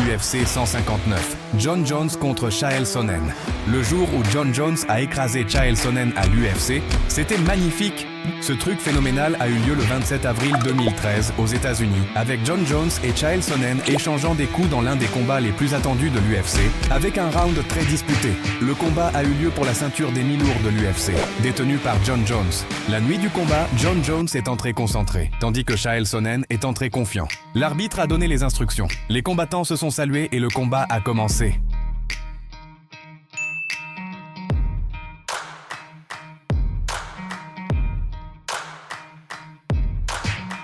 UFC 159. Jon Jones contre Chael Sonnen. Le jour où Jon Jones a écrasé Chael Sonnen à l'UFC, c'était magnifique. Ce truc phénoménal a eu lieu le 27 avril 2013 aux États-Unis, avec Jon Jones et Chael Sonnen échangeant des coups dans l'un des combats les plus attendus de l'UFC, avec un round très disputé. Le combat a eu lieu pour la ceinture des mi-lourds de l'UFC, détenue par Jon Jones. La nuit du combat, Jon Jones est entré concentré, tandis que Chael Sonnen est entré confiant. L'arbitre a donné les instructions. Les combattants se sont salués et le combat a commencé.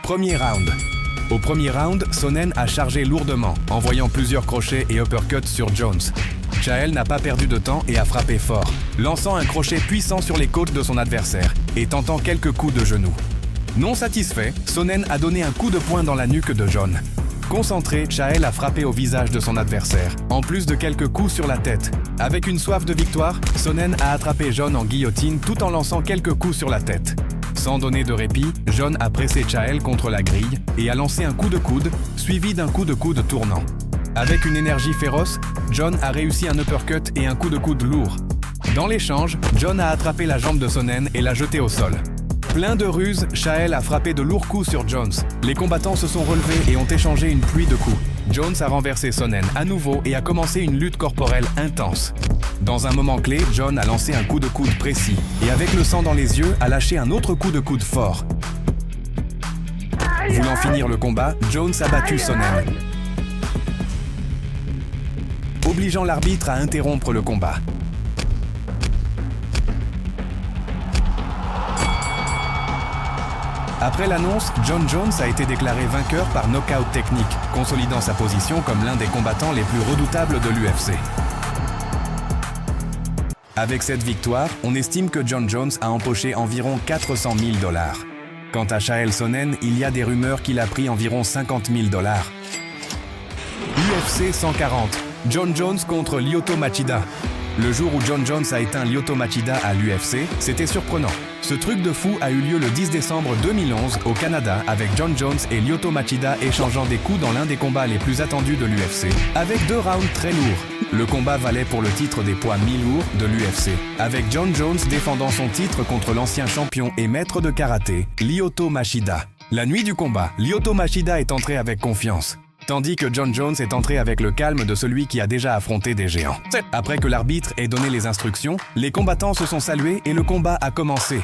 Premier round. Au premier round, Sonnen a chargé lourdement, envoyant plusieurs crochets et uppercuts sur Jones. Chael n'a pas perdu de temps et a frappé fort, lançant un crochet puissant sur les côtes de son adversaire et tentant quelques coups de genou. Non satisfait, Sonnen a donné un coup de poing dans la nuque de Jon. Concentré, Chael a frappé au visage de son adversaire, en plus de quelques coups sur la tête. Avec une soif de victoire, Sonnen a attrapé Jon en guillotine tout en lançant quelques coups sur la tête. Sans donner de répit, Jon a pressé Chael contre la grille et a lancé un coup de coude, suivi d'un coup de coude tournant. Avec une énergie féroce, Jon a réussi un uppercut et un coup de coude lourd. Dans l'échange, Jon a attrapé la jambe de Sonnen et l'a jeté au sol. Plein de ruses, Chael a frappé de lourds coups sur Jones. Les combattants se sont relevés et ont échangé une pluie de coups. Jones a renversé Sonnen à nouveau et a commencé une lutte corporelle intense. Dans un moment clé, Jon a lancé un coup de coude précis et avec le sang dans les yeux, a lâché un autre coup de coude fort. Voulant finir le combat, Jones a battu Sonnen, obligeant l'arbitre à interrompre le combat. Après l'annonce, Jon Jones a été déclaré vainqueur par knockout technique, consolidant sa position comme l'un des combattants les plus redoutables de l'UFC. Avec cette victoire, on estime que Jon Jones a empoché environ 400 000 $. Quant à Chael Sonnen, il y a des rumeurs qu'il a pris environ 50 000 $. UFC 140. Jon Jones contre Lyoto Machida. Le jour où Jon Jones a éteint Lyoto Machida à l'UFC, c'était surprenant. Ce truc de fou a eu lieu le 10 décembre 2011 au Canada avec Jon Jones et Lyoto Machida échangeant des coups dans l'un des combats les plus attendus de l'UFC, avec 2 rounds très lourds. Le combat valait pour le titre des poids mi-lourds de l'UFC, avec Jon Jones défendant son titre contre l'ancien champion et maître de karaté, Lyoto Machida. La nuit du combat, Lyoto Machida est entré avec confiance, tandis que Jon Jones est entré avec le calme de celui qui a déjà affronté des géants. Après que l'arbitre ait donné les instructions, les combattants se sont salués et le combat a commencé.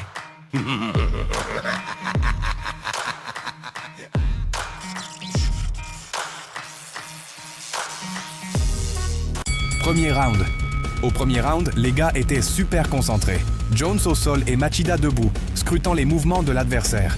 Premier round. Au premier round, les gars étaient super concentrés. Jones au sol et Machida debout, scrutant les mouvements de l'adversaire.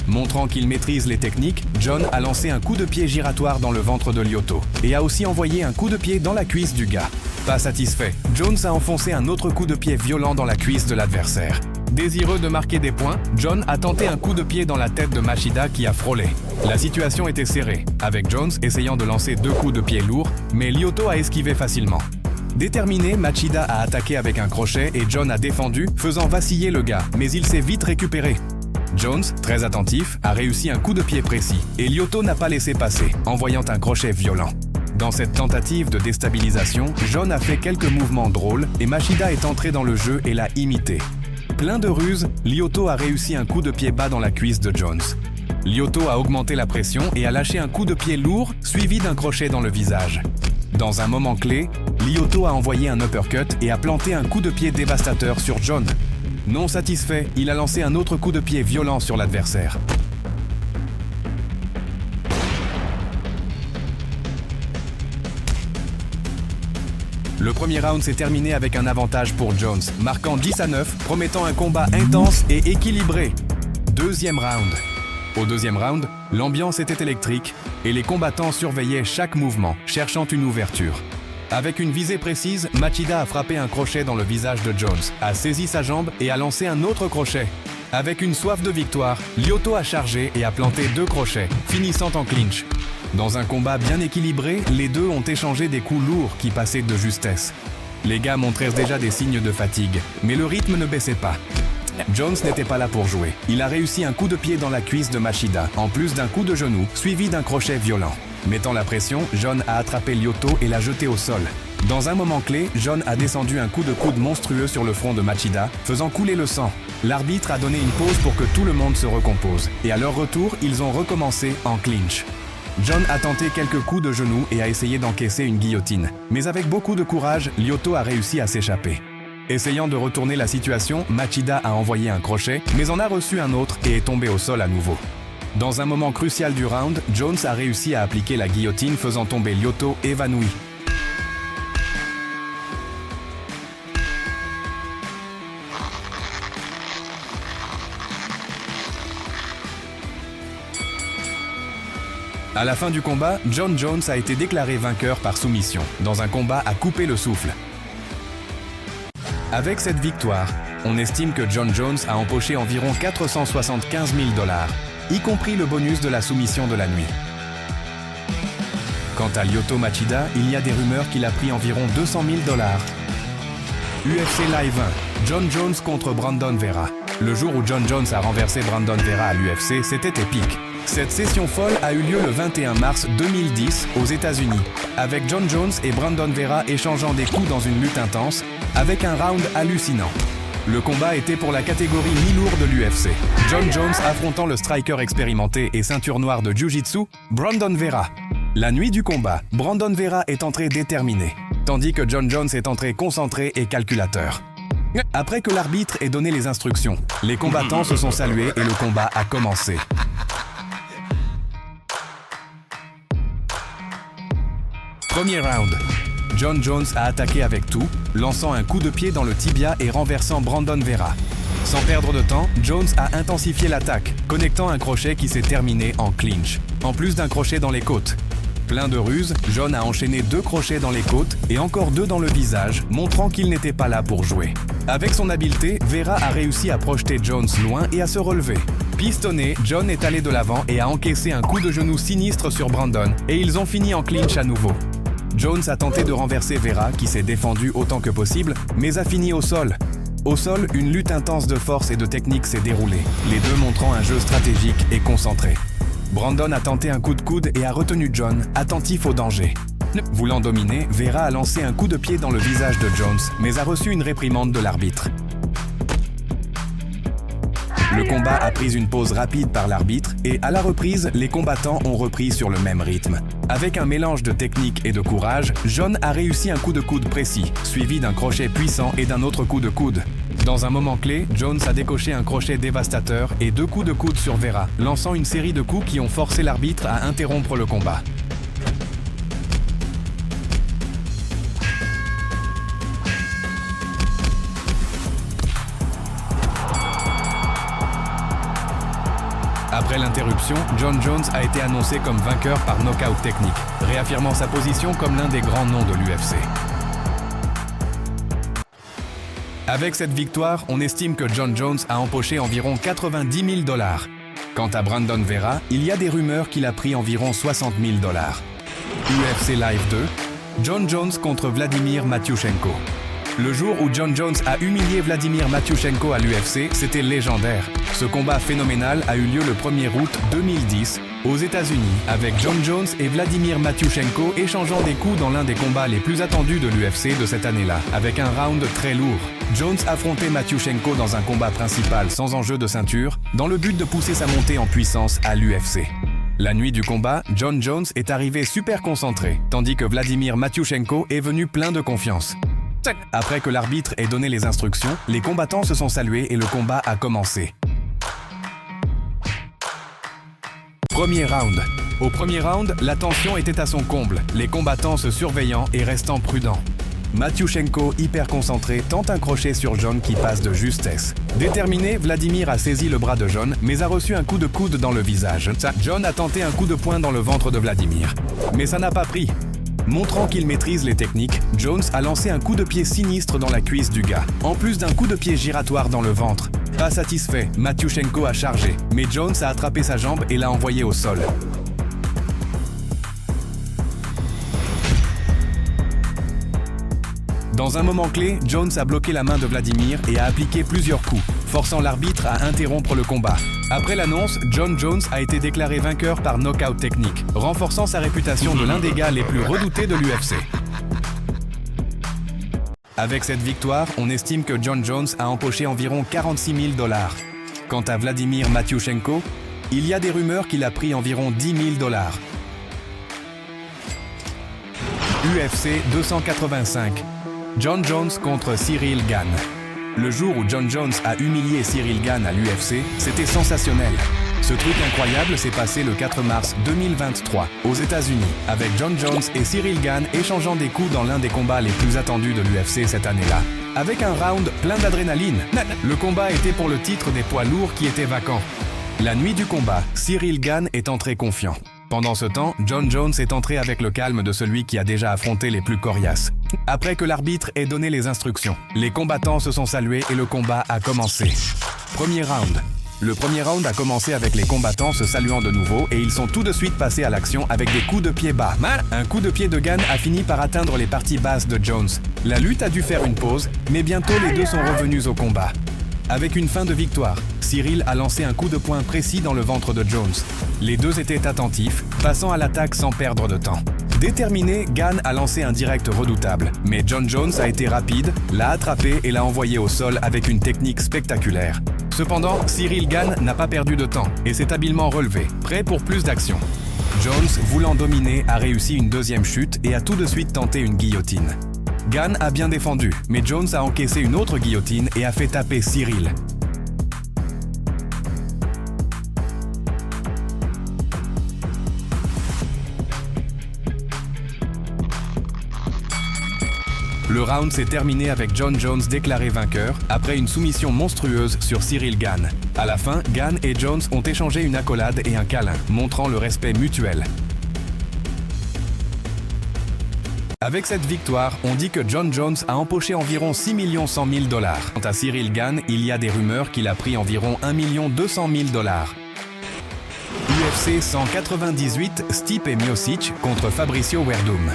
Montrant qu'il maîtrise les techniques, Jon a lancé un coup de pied giratoire dans le ventre de Lyoto et a aussi envoyé un coup de pied dans la cuisse du gars. Pas satisfait, Jones a enfoncé un autre coup de pied violent dans la cuisse de l'adversaire. Désireux de marquer des points, Jon a tenté un coup de pied dans la tête de Machida qui a frôlé. La situation était serrée, avec Jones essayant de lancer 2 coups de pied lourds, mais Lyoto a esquivé facilement. Déterminé, Machida a attaqué avec un crochet et Jon a défendu, faisant vaciller le gars, mais il s'est vite récupéré. Jones, très attentif, a réussi un coup de pied précis et Lyoto n'a pas laissé passer, envoyant un crochet violent. Dans cette tentative de déstabilisation, Jon a fait quelques mouvements drôles et Machida est entré dans le jeu et l'a imité. Plein de ruses, Lyoto a réussi un coup de pied bas dans la cuisse de Jones. Lyoto a augmenté la pression et a lâché un coup de pied lourd, suivi d'un crochet dans le visage. Dans un moment clé, Lyoto a envoyé un uppercut et a planté un coup de pied dévastateur sur Jon. Non satisfait, il a lancé un autre coup de pied violent sur l'adversaire. Le premier round s'est terminé avec un avantage pour Jones, marquant 10-9, promettant un combat intense et équilibré. Deuxième round. Au deuxième round, l'ambiance était électrique et les combattants surveillaient chaque mouvement, cherchant une ouverture. Avec une visée précise, Machida a frappé un crochet dans le visage de Jones, a saisi sa jambe et a lancé un autre crochet. Avec une soif de victoire, Lyoto a chargé et a planté 2 crochets, finissant en clinch. Dans un combat bien équilibré, les deux ont échangé des coups lourds qui passaient de justesse. Les gars montraient déjà des signes de fatigue, mais le rythme ne baissait pas. Jones n'était pas là pour jouer. Il a réussi un coup de pied dans la cuisse de Machida, en plus d'un coup de genou, suivi d'un crochet violent. Mettant la pression, John a attrapé Lyoto et l'a jeté au sol. Dans un moment clé, John a descendu un coup de coude monstrueux sur le front de Machida, faisant couler le sang. L'arbitre a donné une pause pour que tout le monde se recompose. Et à leur retour, ils ont recommencé en clinch. John a tenté quelques coups de genoux et a essayé d'encaisser une guillotine. Mais avec beaucoup de courage, Lyoto a réussi à s'échapper. Essayant de retourner la situation, Machida a envoyé un crochet, mais en a reçu un autre et est tombé au sol à nouveau. Dans un moment crucial du round, Jones a réussi à appliquer la guillotine, faisant tomber Lyoto évanoui. À la fin du combat, Jon Jones a été déclaré vainqueur par soumission, dans un combat à couper le souffle. Avec cette victoire, on estime que Jon Jones a empoché environ 475 000 $, y compris le bonus de la soumission de la nuit. Quant à Lyoto Machida, il y a des rumeurs qu'il a pris environ 200 000 $. UFC Live 1, Jon Jones contre Brandon Vera. Le jour où Jon Jones a renversé Brandon Vera à l'UFC, c'était épique. Cette session folle a eu lieu le 21 mars 2010 aux États-Unis, avec Jon Jones et Brandon Vera échangeant des coups dans une lutte intense, avec un round hallucinant. Le combat était pour la catégorie mi-lourd de l'UFC. Jon Jones affrontant le striker expérimenté et ceinture noire de Jiu-Jitsu, Brandon Vera. La nuit du combat, Brandon Vera est entré déterminé, tandis que Jon Jones est entré concentré et calculateur. Après que l'arbitre ait donné les instructions, les combattants se sont salués et le combat a commencé. Premier round. Jon Jones a attaqué avec tout, lançant un coup de pied dans le tibia et renversant Brandon Vera. Sans perdre de temps, Jones a intensifié l'attaque, connectant un crochet qui s'est terminé en clinch, en plus d'un crochet dans les côtes. Plein de ruses, Jon a enchaîné 2 crochets dans les côtes et encore 2 dans le visage, montrant qu'il n'était pas là pour jouer. Avec son habileté, Vera a réussi à projeter Jones loin et à se relever. Pistonné, Jon est allé de l'avant et a encaissé un coup de genou sinistre sur Brandon, et ils ont fini en clinch à nouveau. Jones a tenté de renverser Vera, qui s'est défendu autant que possible, mais a fini au sol. Au sol, une lutte intense de force et de technique s'est déroulée, les deux montrant un jeu stratégique et concentré. Brandon a tenté un coup de coude et a retenu Jon, attentif au danger. Voulant dominer, Vera a lancé un coup de pied dans le visage de Jones, mais a reçu une réprimande de l'arbitre. Le combat a pris une pause rapide par l'arbitre et, à la reprise, les combattants ont repris sur le même rythme. Avec un mélange de technique et de courage, Jon a réussi un coup de coude précis, suivi d'un crochet puissant et d'un autre coup de coude. Dans un moment clé, Jones a décoché un crochet dévastateur et 2 coups de coude sur Vera, lançant une série de coups qui ont forcé l'arbitre à interrompre le combat. Après l'interruption, Jon Jones a été annoncé comme vainqueur par knockout technique, réaffirmant sa position comme l'un des grands noms de l'UFC. Avec cette victoire, on estime que Jon Jones a empoché environ 90 000 $. Quant à Brandon Vera, il y a des rumeurs qu'il a pris environ 60 000 $. UFC Live 2, Jon Jones contre Vladimir Matyushenko. Le jour où Jon Jones a humilié Vladimir Matyushenko à l'UFC, c'était légendaire. Ce combat phénoménal a eu lieu le 1er août 2010 aux États-Unis, avec Jon Jones et Vladimir Matyushenko échangeant des coups dans l'un des combats les plus attendus de l'UFC de cette année-là, avec un round très lourd. Jones affrontait Matyushenko dans un combat principal sans enjeu de ceinture, dans le but de pousser sa montée en puissance à l'UFC. La nuit du combat, Jon Jones est arrivé super concentré, tandis que Vladimir Matyushenko est venu plein de confiance. Après que l'arbitre ait donné les instructions, les combattants se sont salués et le combat a commencé. Premier round. Au premier round, la tension était à son comble, les combattants se surveillant et restant prudents. Matyushenko, hyper concentré, tente un crochet sur Jon qui passe de justesse. Déterminé, Vladimir a saisi le bras de Jon, mais a reçu un coup de coude dans le visage. Jon a tenté un coup de poing dans le ventre de Vladimir, mais ça n'a pas pris. Montrant qu'il maîtrise les techniques, Jones a lancé un coup de pied sinistre dans la cuisse du gars, en plus d'un coup de pied giratoire dans le ventre. Pas satisfait, Matyushenko a chargé, mais Jones a attrapé sa jambe et l'a envoyé au sol. Dans un moment clé, Jones a bloqué la main de Vladimir et a appliqué plusieurs coups, forçant l'arbitre à interrompre le combat. Après l'annonce, Jon Jones a été déclaré vainqueur par knockout technique, renforçant sa réputation de l'un des gars les plus redoutés de l'UFC. Avec cette victoire, on estime que Jon Jones a empoché environ 46 000 $. Quant à Vladimir Matyushenko, il y a des rumeurs qu'il a pris environ 10 000 $. UFC 285. Jon Jones contre Ciryl Gane. Le jour où Jon Jones a humilié Ciryl Gane à l'UFC, c'était sensationnel. Ce truc incroyable s'est passé le 4 mars 2023 aux États-Unis, avec Jon Jones et Ciryl Gane échangeant des coups dans l'un des combats les plus attendus de l'UFC cette année-là. Avec un round plein d'adrénaline, le combat était pour le titre des poids lourds qui était vacant. La nuit du combat, Ciryl Gane est entré confiant. Pendant ce temps, Jon Jones est entré avec le calme de celui qui a déjà affronté les plus coriaces. Après que l'arbitre ait donné les instructions, les combattants se sont salués et le combat a commencé. Premier round. Le premier round a commencé avec les combattants se saluant de nouveau et ils sont tout de suite passés à l'action avec des coups de pied bas. Un coup de pied de Gane a fini par atteindre les parties basses de Jones. La lutte a dû faire une pause, mais bientôt les deux sont revenus au combat. Avec une fin de victoire, Ciryl a lancé un coup de poing précis dans le ventre de Jones. Les deux étaient attentifs, passant à l'attaque sans perdre de temps. Déterminé, Gane a lancé un direct redoutable, mais Jon Jones a été rapide, l'a attrapé et l'a envoyé au sol avec une technique spectaculaire. Cependant, Ciryl Gane n'a pas perdu de temps et s'est habilement relevé, prêt pour plus d'action. Jones, voulant dominer, a réussi une deuxième chute et a tout de suite tenté une guillotine. Gane a bien défendu, mais Jones a encaissé une autre guillotine et a fait taper Ciryl. Le round s'est terminé avec Jon Jones déclaré vainqueur après une soumission monstrueuse sur Ciryl Gane. À la fin, Gane et Jones ont échangé une accolade et un câlin, montrant le respect mutuel. Avec cette victoire, on dit que Jon Jones a empoché environ 6 100 000 $. Quant à Ciryl Gane, il y a des rumeurs qu'il a pris environ 1 200 000 $. UFC 198, Stipe Miocic contre Fabricio Werdum.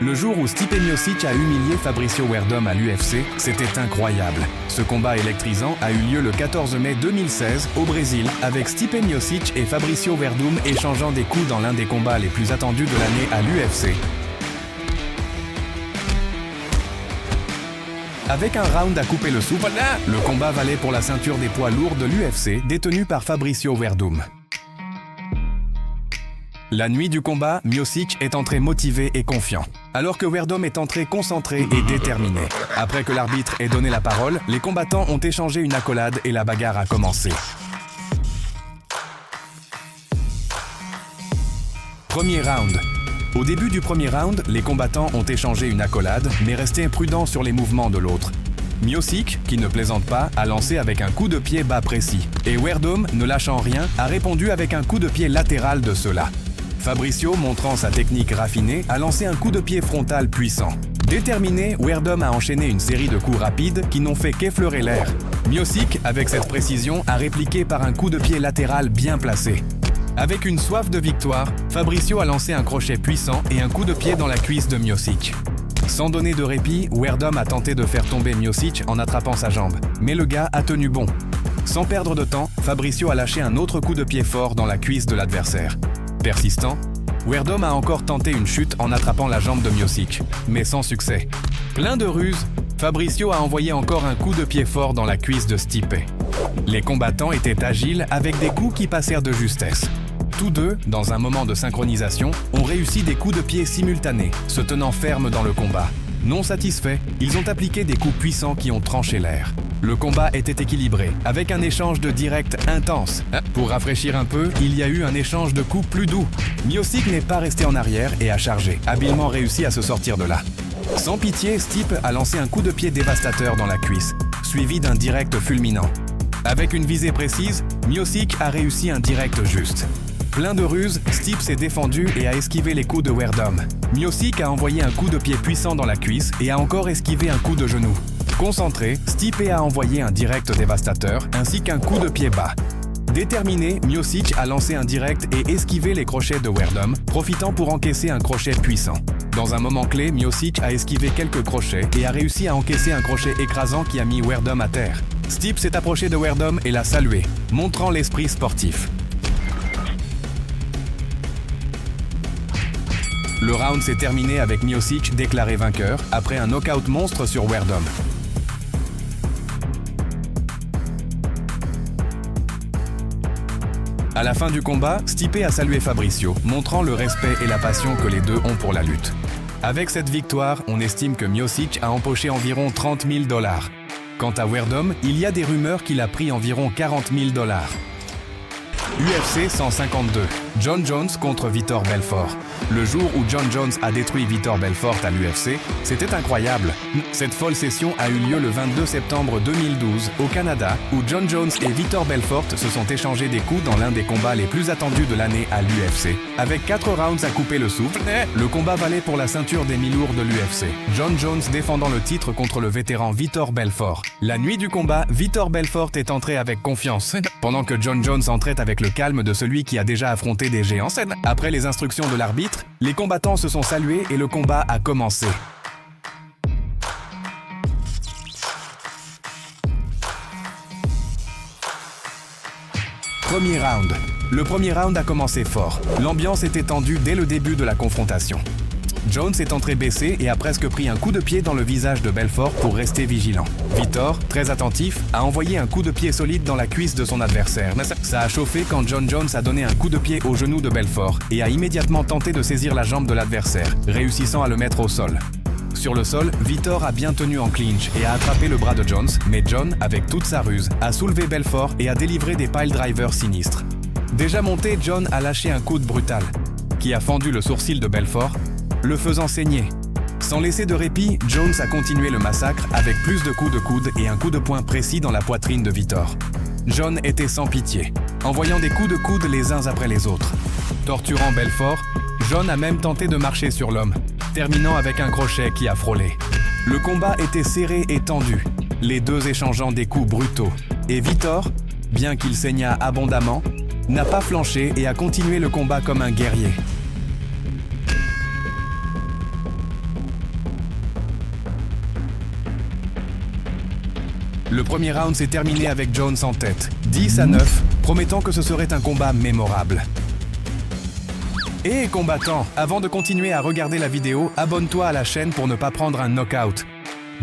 Le jour où Stipe Miocic a humilié Fabricio Werdum à l'UFC, c'était incroyable. Ce combat électrisant a eu lieu le 14 mai 2016 au Brésil, avec Stipe Miocic et Fabricio Werdum échangeant des coups dans l'un des combats les plus attendus de l'année à l'UFC. Avec un round à couper le souffle, le combat valait pour la ceinture des poids lourds de l'UFC, détenue par Fabricio Werdum. La nuit du combat, Miocic est entré motivé et confiant, alors que Werdum est entré concentré et déterminé. Après que l'arbitre ait donné la parole, les combattants ont échangé une accolade et la bagarre a commencé. Premier round. Au début du premier round, les combattants ont échangé une accolade, mais restaient prudents sur les mouvements de l'autre. Miocic, qui ne plaisante pas, a lancé avec un coup de pied bas précis, et Werdum, ne lâchant rien, a répondu avec un coup de pied latéral de cela. Fabricio, montrant sa technique raffinée, a lancé un coup de pied frontal puissant. Déterminé, Werdum a enchaîné une série de coups rapides qui n'ont fait qu'effleurer l'air. Miocic, avec cette précision, a répliqué par un coup de pied latéral bien placé. Avec une soif de victoire, Fabricio a lancé un crochet puissant et un coup de pied dans la cuisse de Miocic. Sans donner de répit, Werdum a tenté de faire tomber Miocic en attrapant sa jambe, mais le gars a tenu bon. Sans perdre de temps, Fabricio a lâché un autre coup de pied fort dans la cuisse de l'adversaire. Persistant, Werdum a encore tenté une chute en attrapant la jambe de Miocic, mais sans succès. Plein de ruses, Fabricio a envoyé encore un coup de pied fort dans la cuisse de Stipe. Les combattants étaient agiles avec des coups qui passèrent de justesse. Tous deux, dans un moment de synchronisation, ont réussi des coups de pied simultanés, se tenant fermes dans le combat. Non satisfaits, ils ont appliqué des coups puissants qui ont tranché l'air. Le combat était équilibré, avec un échange de directs intense. Pour rafraîchir un peu, il y a eu un échange de coups plus doux. Miocic n'est pas resté en arrière et a chargé, habilement réussi à se sortir de là. Sans pitié, Stipe a lancé un coup de pied dévastateur dans la cuisse, suivi d'un direct fulminant. Avec une visée précise, Miocic a réussi un direct juste. Plein de ruses, Stipe s'est défendu et a esquivé les coups de Werdum. Miocic a envoyé un coup de pied puissant dans la cuisse et a encore esquivé un coup de genou. Concentré, Stipe a envoyé un direct dévastateur ainsi qu'un coup de pied bas. Déterminé, Miocic a lancé un direct et esquivé les crochets de Werdum, profitant pour encaisser un crochet puissant. Dans un moment clé, Miocic a esquivé quelques crochets et a réussi à encaisser un crochet écrasant qui a mis Werdum à terre. Stipe s'est approché de Werdum et l'a salué, montrant l'esprit sportif. Le round s'est terminé avec Miocic déclaré vainqueur après un knockout monstre sur Werdum. À la fin du combat, Stipe a salué Fabricio, montrant le respect et la passion que les deux ont pour la lutte. Avec cette victoire, on estime que Miocic a empoché environ 30 000 $. Quant à Werdum, il y a des rumeurs qu'il a pris environ 40 000 $. UFC 152, Jon Jones contre Vitor Belfort. Le jour où Jon Jones a détruit Vitor Belfort à l'UFC, c'était incroyable. Cette folle session a eu lieu le 22 septembre 2012 au Canada, où Jon Jones et Vitor Belfort se sont échangés des coups dans l'un des combats les plus attendus de l'année à l'UFC. Avec 4 rounds à couper le souffle, le combat valait pour la ceinture des mi-lourds de l'UFC. Jon Jones défendant le titre contre le vétéran Vitor Belfort. La nuit du combat, Vitor Belfort est entré avec confiance, pendant que Jon Jones entrait avec le calme de celui qui a déjà affronté des géants. Après les instructions de l'arbitre, les combattants se sont salués et le combat a commencé. Premier round. Le premier round a commencé fort. L'ambiance était tendue dès le début de la confrontation. Jones est entré baissé et a presque pris un coup de pied dans le visage de Belfort pour rester vigilant. Vitor, très attentif, a envoyé un coup de pied solide dans la cuisse de son adversaire. Ça a chauffé quand Jon Jones a donné un coup de pied au genou de Belfort et a immédiatement tenté de saisir la jambe de l'adversaire, réussissant à le mettre au sol. Sur le sol, Vitor a bien tenu en clinch et a attrapé le bras de Jones, mais Jon, avec toute sa ruse, a soulevé Belfort et a délivré des piledrivers sinistres. Déjà monté, Jon a lâché un coude brutal, qui a fendu le sourcil de Belfort, le faisant saigner. Sans laisser de répit, Jones a continué le massacre avec plus de coups de coude et un coup de poing précis dans la poitrine de Vitor. Jon était sans pitié, envoyant des coups de coude les uns après les autres. Torturant Belfort, Jon a même tenté de marcher sur l'homme, terminant avec un crochet qui a frôlé. Le combat était serré et tendu, les deux échangeant des coups brutaux. Et Vitor, bien qu'il saignât abondamment, n'a pas flanché et a continué le combat comme un guerrier. Le premier round s'est terminé avec Jones en tête, 10-9, promettant que ce serait un combat mémorable. Et combattant, avant de continuer à regarder la vidéo, abonne-toi à la chaîne pour ne pas prendre un knockout.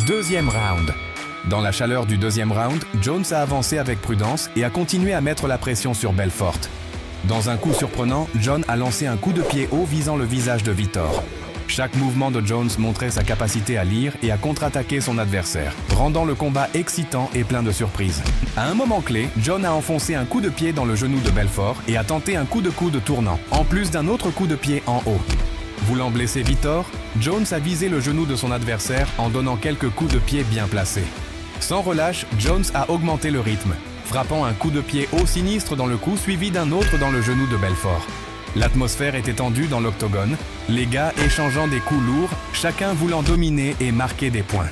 Deuxième round. Dans la chaleur du deuxième round, Jones a avancé avec prudence et a continué à mettre la pression sur Belfort. Dans un coup surprenant, Jon a lancé un coup de pied haut visant le visage de Vitor. Chaque mouvement de Jones montrait sa capacité à lire et à contre-attaquer son adversaire, rendant le combat excitant et plein de surprises. À un moment clé, Jon a enfoncé un coup de pied dans le genou de Belfort et a tenté un coup de coude tournant, en plus d'un autre coup de pied en haut. Voulant blesser Vitor, Jones a visé le genou de son adversaire en donnant quelques coups de pied bien placés. Sans relâche, Jones a augmenté le rythme, frappant un coup de pied haut sinistre dans le cou suivi d'un autre dans le genou de Belfort. L'atmosphère était tendue dans l'octogone, les gars échangeant des coups lourds, chacun voulant dominer et marquer des points.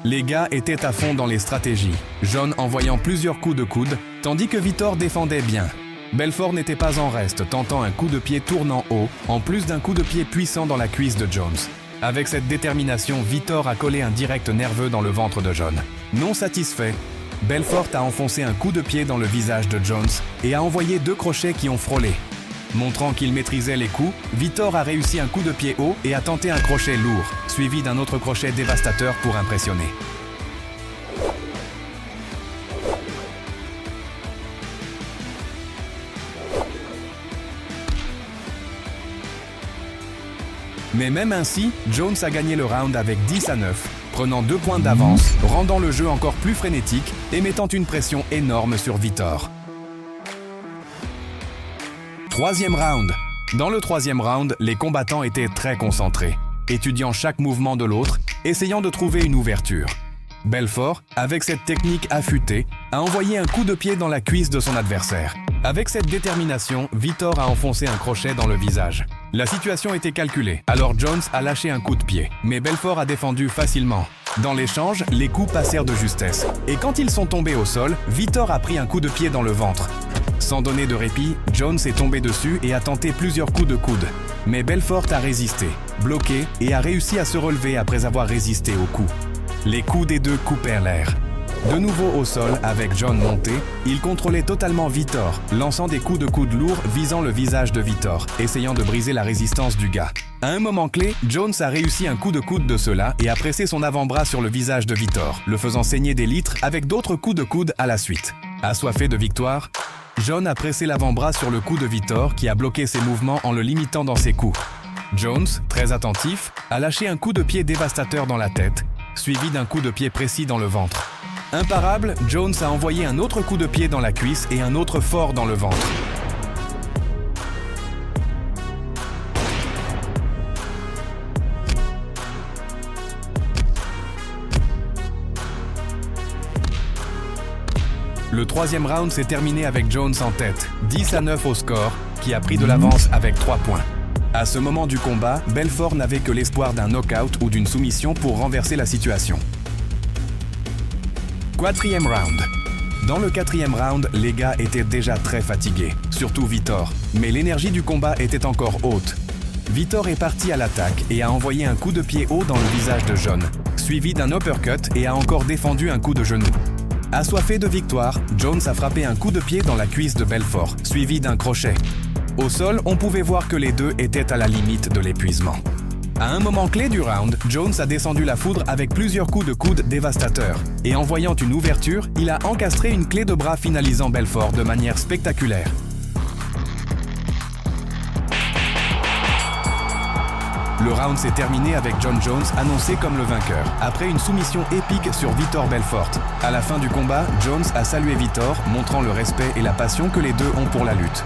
Les gars étaient à fond dans les stratégies, Jon envoyant plusieurs coups de coude, tandis que Vitor défendait bien. Belfort n'était pas en reste, tentant un coup de pied tournant haut, en plus d'un coup de pied puissant dans la cuisse de Jones. Avec cette détermination, Vitor a collé un direct nerveux dans le ventre de Jon. Non satisfait, Belfort a enfoncé un coup de pied dans le visage de Jones et a envoyé 2 crochets qui ont frôlé. Montrant qu'il maîtrisait les coups, Vitor a réussi un coup de pied haut et a tenté un crochet lourd, suivi d'un autre crochet dévastateur pour impressionner. Mais même ainsi, Jones a gagné le round avec 10-9, prenant 2 points d'avance, rendant le jeu encore plus frénétique et mettant une pression énorme sur Vitor. Troisième round. Dans le troisième round, les combattants étaient très concentrés, étudiant chaque mouvement de l'autre, essayant de trouver une ouverture. Belfort, avec cette technique affûtée, a envoyé un coup de pied dans la cuisse de son adversaire. Avec cette détermination, Vitor a enfoncé un crochet dans le visage. La situation était calculée, alors Jones a lâché un coup de pied, mais Belfort a défendu facilement. Dans l'échange, les coups passèrent de justesse. Et quand ils sont tombés au sol, Vitor a pris un coup de pied dans le ventre. Sans donner de répit, Jones est tombé dessus et a tenté plusieurs coups de coude. Mais Belfort a résisté, bloqué et a réussi à se relever après avoir résisté aux coups. Les coups des deux coupèrent l'air. De nouveau au sol, avec John monté, il contrôlait totalement Vitor, lançant des coups de coude lourds visant le visage de Vitor, essayant de briser la résistance du gars. À un moment clé, Jones a réussi un coup de coude de cela et a pressé son avant-bras sur le visage de Vitor, le faisant saigner des litres avec d'autres coups de coude à la suite. Assoiffé de victoire, John a pressé l'avant-bras sur le cou de Vitor qui a bloqué ses mouvements en le limitant dans ses coups. Jones, très attentif, a lâché un coup de pied dévastateur dans la tête, suivi d'un coup de pied précis dans le ventre. Imparable, Jones a envoyé un autre coup de pied dans la cuisse et un autre fort dans le ventre. Le troisième round s'est terminé avec Jones en tête, 10-9 au score, qui a pris de l'avance avec 3 points. À ce moment du combat, Belfort n'avait que l'espoir d'un knockout ou d'une soumission pour renverser la situation. Quatrième round. Dans le quatrième round, les gars étaient déjà très fatigués, surtout Vitor, mais l'énergie du combat était encore haute. Vitor est parti à l'attaque et a envoyé un coup de pied haut dans le visage de John, suivi d'un uppercut et a encore défendu un coup de genou. Assoiffé de victoire, Jones a frappé un coup de pied dans la cuisse de Belfort, suivi d'un crochet. Au sol, on pouvait voir que les deux étaient à la limite de l'épuisement. À un moment clé du round, Jones a descendu la foudre avec plusieurs coups de coude dévastateurs. Et en voyant une ouverture, il a encastré une clé de bras finalisant Belfort de manière spectaculaire. Le round s'est terminé avec Jon Jones annoncé comme le vainqueur, après une soumission épique sur Vitor Belfort. À la fin du combat, Jones a salué Vitor, montrant le respect et la passion que les deux ont pour la lutte.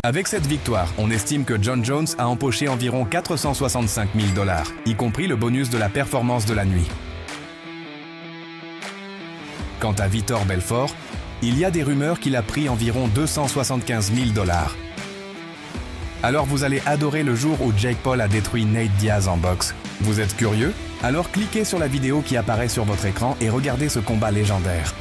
Avec cette victoire, on estime que Jon Jones a empoché environ 465 000 $, y compris le bonus de la performance de la nuit. Quant à Vitor Belfort, il y a des rumeurs qu'il a pris environ 275 000 $. Alors vous allez adorer le jour où Jake Paul a détruit Nate Diaz en boxe. Vous êtes curieux? Alors cliquez sur la vidéo qui apparaît sur votre écran et regardez ce combat légendaire.